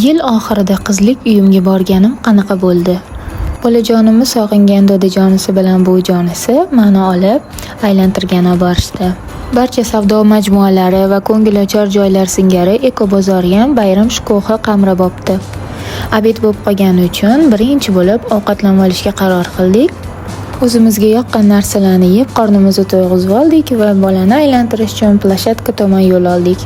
Yil oxirida qizlik uyimga borganim qanaqa bo'ldi? Bolajonimni sog'ingan dodajonisi bilan buvijonisi meni olib aylantirgani borishdi. Barcha savdo majmualari va ko'ngilochar joylar singari Ekobozoriyam bayram shukuhi qamrabopti. Obed bo'lib qolgani uchun birinchi bo'lib ovqatlanib olishga qaror qildik. O'zimizga yoqqan narsalarni yeb qornimizni to'yg'izib oldik va bolani aylantirish uchun plashatka tomon yo'l oldik.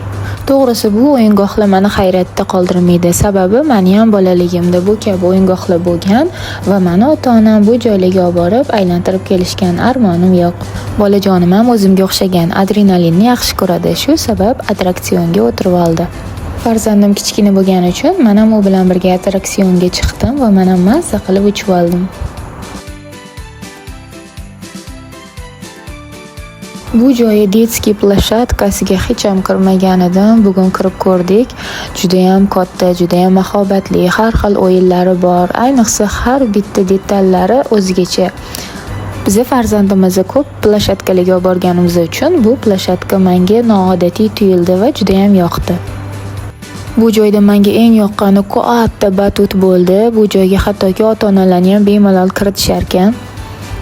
To'g'risi bu o'yingohlar meni hayratda qoldirmaydi. Sababi meni ham bolaligimda bu kabi o'yingohlar bo'lgan va meni ota-onam bu joylarga olib borib aylantirib kelishgan, armonim yo'q. Bolajonim ham o'zimga o'xshagan adrenalinni yaxshi ko'radi. Shu sabab attraksionga o'tirib oldi. Farzandim kichkina bo'lgani uchun men ham u bilan birga attraksionga chiqdim va men ham mazza qilib uchib oldim. Bu joyi detskiy plashatkasiga hech ham kirmagan edim. Bugun kirib ko'rdik. Juda ham katta, juda ham mahobatli, har xil o'yinlari bor. Ayniqsa har bitta detallari o'zigacha. Bize farzandimizni ko'p plashatkalarga olib borganimiz uchun bu plashatka menga noodatiy tuyuldi va juda ham yoqdi. Bu joyda menga eng yoqqani katta batut bo'ldi. Bu joyga hattoki ota-onalarni ham bemalol kiritishar ekan.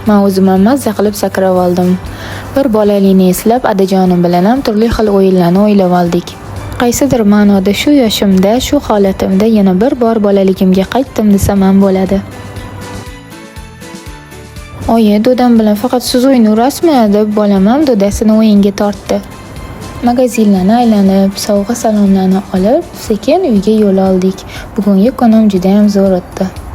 Men o'zim ham mazza qilib sakrab oldim. Bir bolalikni eslab adajonim bilan ham turli xil o'yinlarni o'ylab oldik. Qaysidir ma'noda shu yoshimda, shu holatimda yana bir bor bolaligimga qaytdim desam ham bo'ladi. Oyi, dodam bilan faqat siz o'ynayapsizmi deb bolam ham dodasini o'yinga tortdi. Magazinlarni aylanib, sovg'a salomlarni olib, sekin uyga yo'l oldik. Bugungi kunim juda ham zo'r o'tdi.